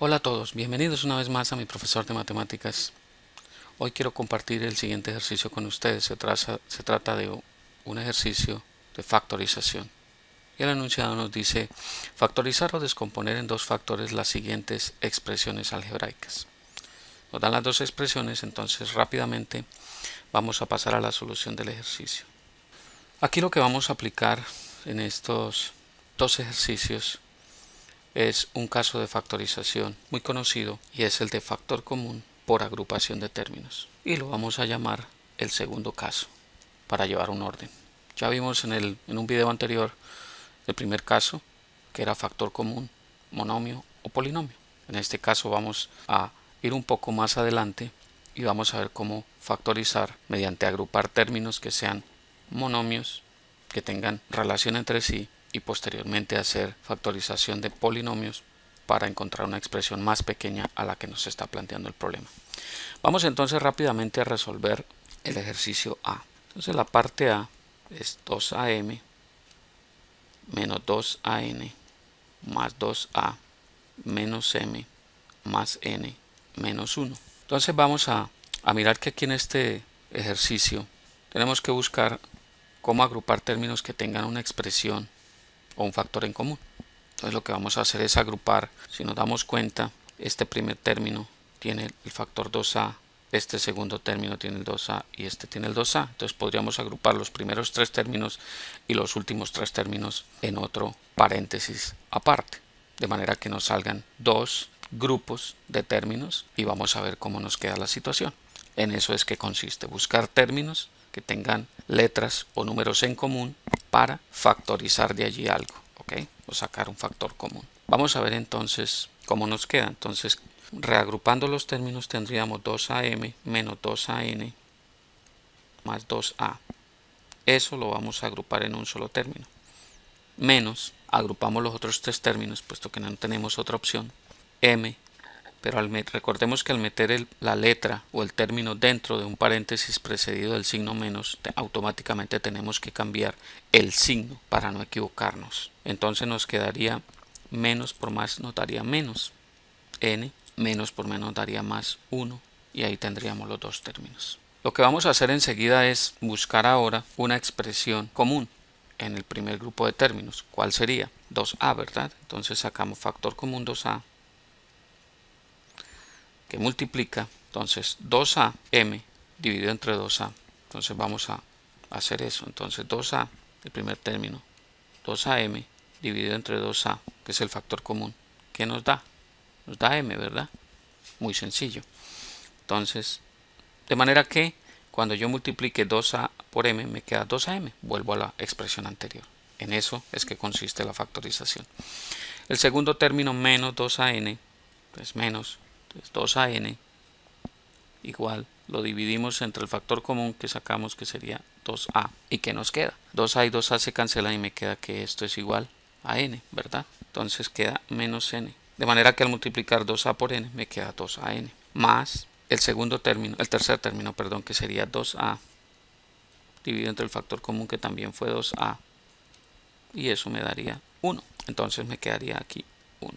Hola a todos, bienvenidos una vez más a mi profesor de matemáticas. Hoy quiero compartir el siguiente ejercicio con ustedes. Se trata de un ejercicio de factorización. Y el enunciado nos dice factorizar o descomponer en dos factores las siguientes expresiones algebraicas. Nos dan las dos expresiones, entonces rápidamente vamos a pasar a la solución del ejercicio. Aquí lo que vamos a aplicar en estos dos ejercicios es un caso de factorización muy conocido y es el de factor común por agrupación de términos. Y lo vamos a llamar el segundo caso para llevar un orden. Ya vimos en un video anterior el primer caso, que era factor común, monomio o polinomio. En este caso vamos a ir un poco más adelante y vamos a ver cómo factorizar mediante agrupar términos que sean monomios, que tengan relación entre sí, y posteriormente hacer factorización de polinomios para encontrar una expresión más pequeña a la que nos está planteando el problema. Vamos entonces rápidamente a resolver el ejercicio A. Entonces la parte A es 2am menos 2an más 2a menos m más n menos 1. Entonces vamos a mirar que aquí en este ejercicio tenemos que buscar cómo agrupar términos que tengan una expresión o un factor en común. Entonces lo que vamos a hacer es agrupar. Si nos damos cuenta, este primer término tiene el factor 2a, este segundo término tiene el 2a y este tiene el 2a. Entonces podríamos agrupar los primeros tres términos y los últimos tres términos en otro paréntesis aparte, de manera que nos salgan dos grupos de términos y vamos a ver cómo nos queda la situación. En eso es que consiste, buscar términos que tengan letras o números en común para factorizar de allí algo, ¿ok? O sacar un factor común. Vamos a ver entonces cómo nos queda. Entonces, reagrupando los términos tendríamos 2am menos 2an más 2a. Eso lo vamos a agrupar en un solo término. Menos, agrupamos los otros tres términos, puesto que no tenemos otra opción, m, pero recordemos que al meter la letra o el término dentro de un paréntesis precedido del signo menos, automáticamente tenemos que cambiar el signo para no equivocarnos. Entonces nos quedaría menos por más nos daría menos n, menos por menos daría más 1 y ahí tendríamos los dos términos. Lo que vamos a hacer enseguida es buscar ahora una expresión común en el primer grupo de términos. ¿Cuál sería? 2a, ¿verdad? Entonces sacamos factor común 2a que multiplica, entonces 2am dividido entre 2a. Entonces vamos a hacer eso. Entonces 2a, el primer término, 2am dividido entre 2a, que es el factor común. ¿Qué nos da? Nos da m, ¿verdad? Muy sencillo. Entonces, de manera que cuando yo multiplique 2a por m me queda 2am. Vuelvo a la expresión anterior. En eso es que consiste la factorización. El segundo término menos 2an, pues menos 2an igual, lo dividimos entre el factor común que sacamos, que sería 2a. ¿Y qué nos queda? 2a y 2a se cancelan y me queda que esto es igual a n, ¿verdad? Entonces queda menos n. De manera que al multiplicar 2a por n me queda 2an. Más el tercer término, perdón, que sería 2a dividido entre el factor común que también fue 2a. Y eso me daría 1. Entonces me quedaría aquí 1.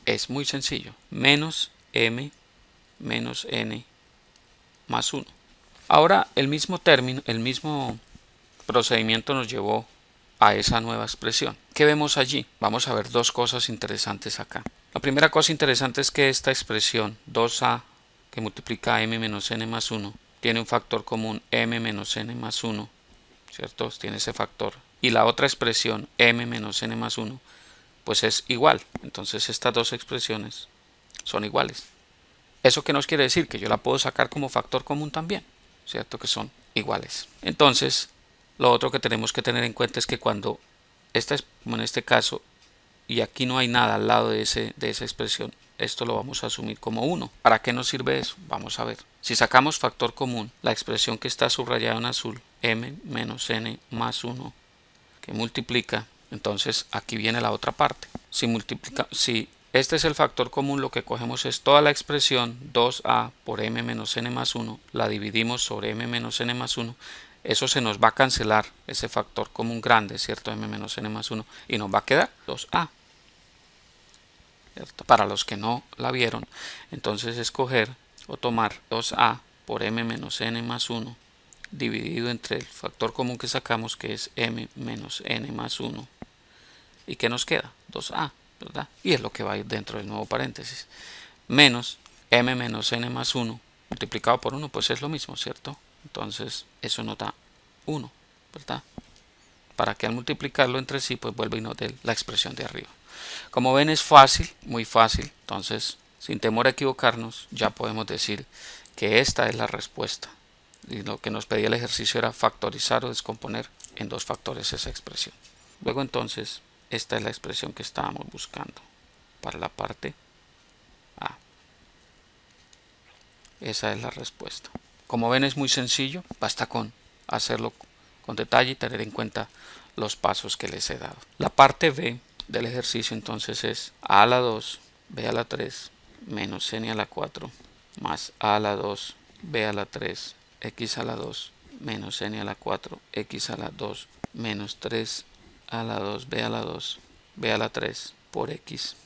Es muy sencillo. Menos m menos n más 1. Ahora el mismo procedimiento nos llevó a esa nueva expresión. ¿Qué vemos allí? Vamos a ver dos cosas interesantes acá. La primera cosa interesante es que esta expresión 2a que multiplica m menos n más 1 tiene un factor común m menos n más 1, ¿cierto? Tiene ese factor. Y la otra expresión m menos n más 1 pues es igual. Entonces estas dos expresiones son iguales. ¿Eso qué nos quiere decir? Que yo la puedo sacar como factor común también, ¿cierto? Que son iguales. Entonces, lo otro que tenemos que tener en cuenta es que cuando esta es como en este caso, y aquí no hay nada al lado de esa expresión, esto lo vamos a asumir como 1. ¿Para qué nos sirve eso? Vamos a ver. Si sacamos factor común, la expresión que está subrayada en azul, m menos n más 1, que multiplica, entonces aquí viene la otra parte. Si este es el factor común, lo que cogemos es toda la expresión 2a por m menos n más 1, la dividimos sobre m menos n más 1, eso se nos va a cancelar, ese factor común grande, ¿cierto? M menos n más 1, y nos va a quedar 2a. ¿cierto? Para los que no la vieron, entonces escoger o tomar 2a por m menos n más 1 dividido entre el factor común que sacamos, que es m menos n más 1. ¿Y qué nos queda? 2a, ¿verdad? Y es lo que va a ir dentro del nuevo paréntesis. Menos m menos n más 1 multiplicado por 1, pues es lo mismo, ¿cierto? Entonces eso nos da 1, ¿verdad? Para que al multiplicarlo entre sí, pues vuelve y nos dé la expresión de arriba. Como ven, es fácil, muy fácil. Entonces, sin temor a equivocarnos, ya podemos decir que esta es la respuesta. Y lo que nos pedía el ejercicio era factorizar o descomponer en dos factores esa expresión. Luego entonces, esta es la expresión que estábamos buscando para la parte A. Esa es la respuesta. Como ven, es muy sencillo, basta con hacerlo con detalle y tener en cuenta los pasos que les he dado. La parte B del ejercicio entonces es a la 2, b a la 3, menos n a la 4, más a la 2, b a la 3, x a la 2, menos n a la 4, x a la 2, menos 3 a la 2, b a la 2, b a la 3 por x,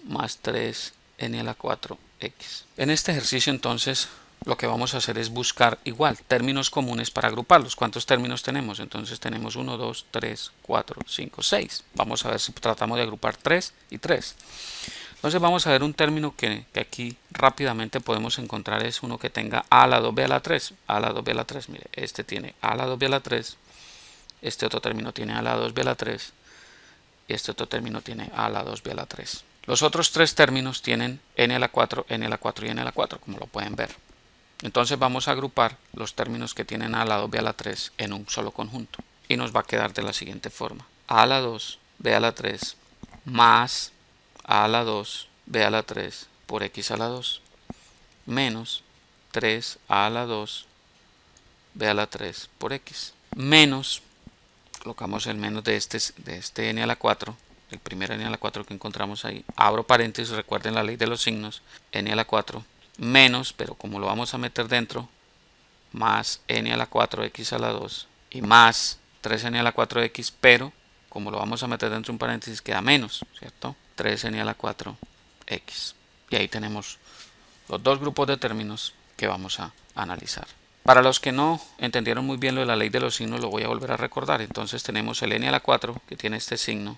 más 3 n a la 4, x. En este ejercicio entonces lo que vamos a hacer es buscar igual términos comunes para agruparlos. ¿Cuántos términos tenemos? Entonces tenemos 1, 2, 3, 4, 5, 6. Vamos a ver si tratamos de agrupar 3 y 3. Entonces vamos a ver un término que aquí rápidamente podemos encontrar, es uno que tenga a la 2b a la 3. A la 2b a la 3, mire, este tiene a la 2b a la 3. Este otro término tiene a la 2b a la 3. Y este otro término tiene a la 2b a la 3. Los otros tres términos tienen n a la 4, n a la 4 y n a la 4, como lo pueden ver. Entonces vamos a agrupar los términos que tienen a la 2b a la 3 en un solo conjunto. Y nos va a quedar de la siguiente forma. A la 2, b a la 3, más a la 2, b a la 3 por x a la 2, menos 3 a la 2, b a la 3 por x. Menos, colocamos el menos de este n a la 4, el primer n a la 4 que encontramos ahí. Abro paréntesis, recuerden la ley de los signos, n a la 4. Menos, pero como lo vamos a meter dentro, más n a la 4 x a la 2 y más 3n a la 4 x, pero como lo vamos a meter dentro de un paréntesis queda menos, ¿cierto? 3n a la 4 x. Y ahí tenemos los dos grupos de términos que vamos a analizar. Para los que no entendieron muy bien lo de la ley de los signos, lo voy a volver a recordar. Entonces tenemos el n a la 4 que tiene este signo.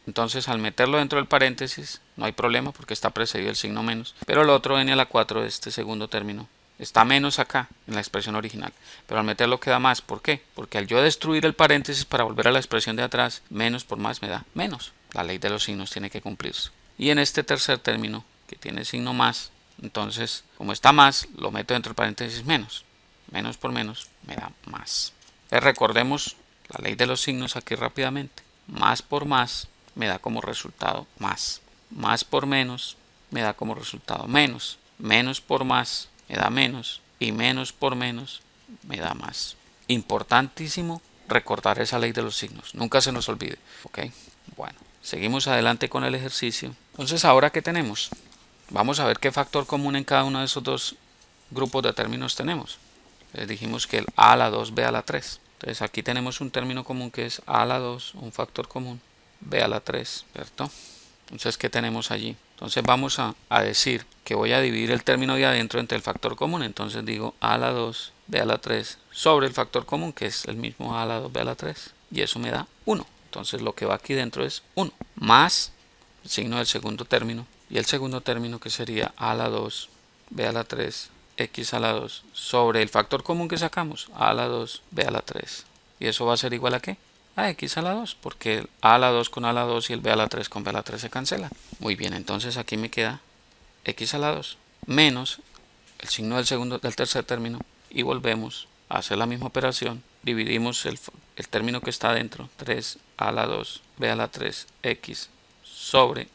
Entonces al meterlo dentro del paréntesis no hay problema porque está precedido el signo menos. Pero el otro n a la 4 de este segundo término está menos acá en la expresión original. Pero al meterlo queda más. ¿Por qué? Porque al yo destruir el paréntesis para volver a la expresión de atrás, menos por más me da menos. La ley de los signos tiene que cumplirse. Y en este tercer término que tiene signo más, entonces como está más lo meto dentro del paréntesis menos. Menos por menos me da más. Recordemos la ley de los signos aquí rápidamente. Más por más me da como resultado más. Más por menos me da como resultado menos. Menos por más me da menos. Y menos por menos me da más. Importantísimo recordar esa ley de los signos. Nunca se nos olvide. ¿Ok? Bueno, seguimos adelante con el ejercicio. Entonces, ¿ahora qué tenemos? Vamos a ver qué factor común en cada uno de esos dos grupos de términos tenemos. Les dijimos que el a a la 2, b a la 3. Entonces aquí tenemos un término común que es a a la 2, un factor común, b a la 3, ¿cierto? Entonces, ¿qué tenemos allí? Entonces vamos a decir que voy a dividir el término de adentro entre el factor común. Entonces digo a a la 2, b a la 3 sobre el factor común, que es el mismo a la 2, b a la 3. Y eso me da 1. Entonces lo que va aquí dentro es 1. Más el signo del segundo término. Y el segundo término que sería a la 2, b a la 3, x a la 2 sobre el factor común que sacamos, a la 2, b a la 3. ¿Y eso va a ser igual a qué? A x a la 2, porque el a la 2 con a la 2 y el b a la 3 con b a la 3 se cancelan. Muy bien, entonces aquí me queda x a la 2 menos el signo del tercer término y volvemos a hacer la misma operación. Dividimos el término que está dentro, 3 a la 2, b a la 3, x sobre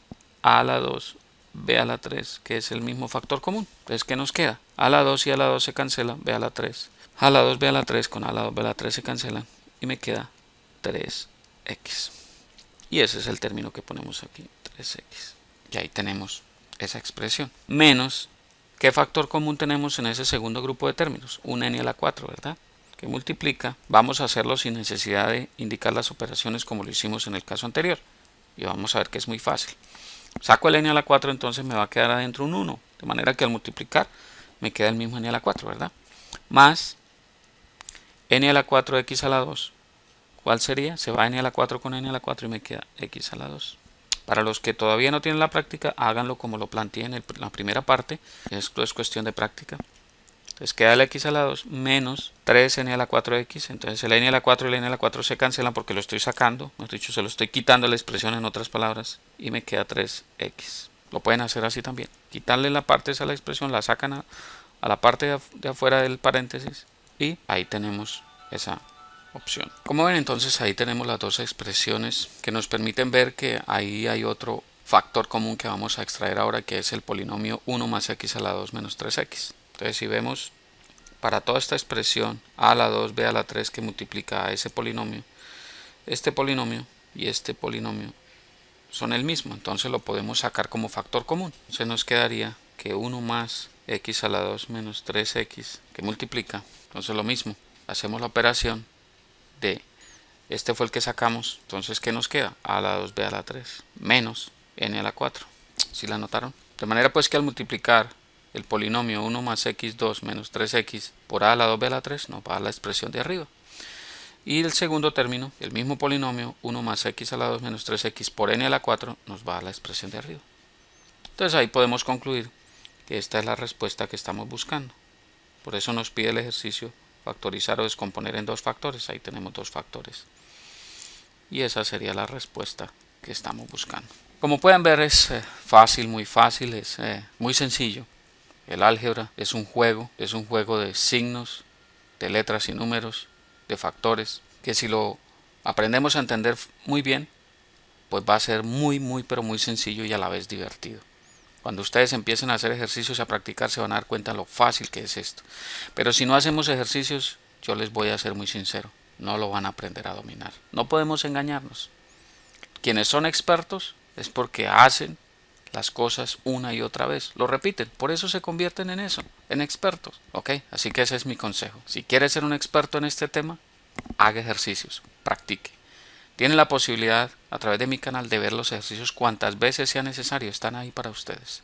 a la 2, b a la 3, que es el mismo factor común. Entonces, ¿qué nos queda? A la 2 y a la 2 se cancelan, b a la 3. A la 2, b a la 3 con a la 2, b a la 3 se cancelan y me queda 3x. Y ese es el término que ponemos aquí, 3x. Y ahí tenemos esa expresión. Menos, ¿qué factor común tenemos en ese segundo grupo de términos? Un n a la 4, ¿verdad? Que multiplica. Vamos a hacerlo sin necesidad de indicar las operaciones como lo hicimos en el caso anterior. Y vamos a ver que es muy fácil. Saco el n a la 4, entonces me va a quedar adentro un 1. De manera que al multiplicar me queda el mismo n a la 4, ¿verdad? Más n a la 4 x a la 2. ¿Cuál sería? Se va n a la 4 con n a la 4 y me queda x a la 2. Para los que todavía no tienen la práctica, háganlo como lo planteé en la primera parte. Esto es cuestión de práctica. Entonces queda el x a la 2 menos 3n a la 4x. Entonces el n a la 4 y el n a la 4 se cancelan porque lo estoy sacando. Mejor dicho, se lo estoy quitando la expresión en otras palabras. Y me queda 3x. Lo pueden hacer así también. Quitarle la parte esa a la expresión, la sacan a la parte de afuera del paréntesis. Y ahí tenemos esa opción. Como ven, entonces ahí tenemos las dos expresiones que nos permiten ver que ahí hay otro factor común que vamos a extraer ahora, que es el polinomio 1 más x a la 2 menos 3x. Entonces si vemos para toda esta expresión a a la 2, b a la 3 que multiplica a ese polinomio, este polinomio y este polinomio son el mismo, entonces lo podemos sacar como factor común. Entonces nos quedaría que 1 más x a la 2 menos 3x que multiplica, entonces lo mismo, hacemos la operación de este fue el que sacamos, entonces ¿qué nos queda? A a la 2, b a la 3 menos n a la 4. ¿Sí la notaron? De manera pues que al multiplicar el polinomio 1 más x2 menos 3x por a la 2, b a la 3 nos va a dar la expresión de arriba. Y el segundo término, el mismo polinomio 1 más x a la 2 menos 3x por n a la 4 nos va a dar la expresión de arriba. Entonces ahí podemos concluir que esta es la respuesta que estamos buscando. Por eso nos pide el ejercicio factorizar o descomponer en dos factores. Ahí tenemos dos factores. Y esa sería la respuesta que estamos buscando. Como pueden ver, es fácil, es muy sencillo. El álgebra es un juego de signos, de letras y números, de factores, que si lo aprendemos a entender muy bien, pues va a ser pero muy sencillo y a la vez divertido. Cuando ustedes empiecen a hacer ejercicios y a practicar, se van a dar cuenta lo fácil que es esto. Pero si no hacemos ejercicios, yo les voy a ser muy sincero, no lo van a aprender a dominar. No podemos engañarnos. Quienes son expertos es porque hacen las cosas una y otra vez, lo repiten, por eso se convierten en eso, en expertos, ¿ok? Así que ese es mi consejo. Si quieres ser un experto en este tema, haga ejercicios, practique. Tienen la posibilidad a través de mi canal de ver los ejercicios cuantas veces sea necesario, están ahí para ustedes.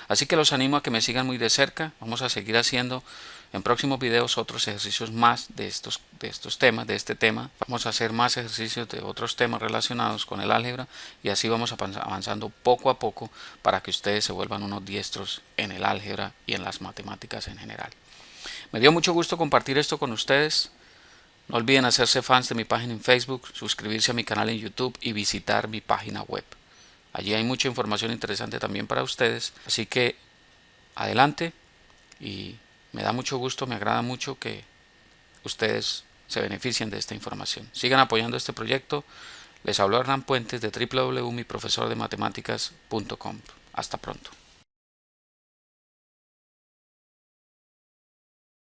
Así que los animo a que me sigan muy de cerca. Vamos a seguir haciendo en próximos videos otros ejercicios más de estos temas, de este tema. Vamos a hacer más ejercicios de otros temas relacionados con el álgebra y así vamos avanzando poco a poco para que ustedes se vuelvan unos diestros en el álgebra y en las matemáticas en general. Me dio mucho gusto compartir esto con ustedes. No olviden hacerse fans de mi página en Facebook, suscribirse a mi canal en YouTube y visitar mi página web. Allí hay mucha información interesante también para ustedes. Así que adelante y me da mucho gusto, me agrada mucho que ustedes se beneficien de esta información. Sigan apoyando este proyecto. Les habló Hernán Puentes de www.miprofesordematematicaas.com. Hasta pronto.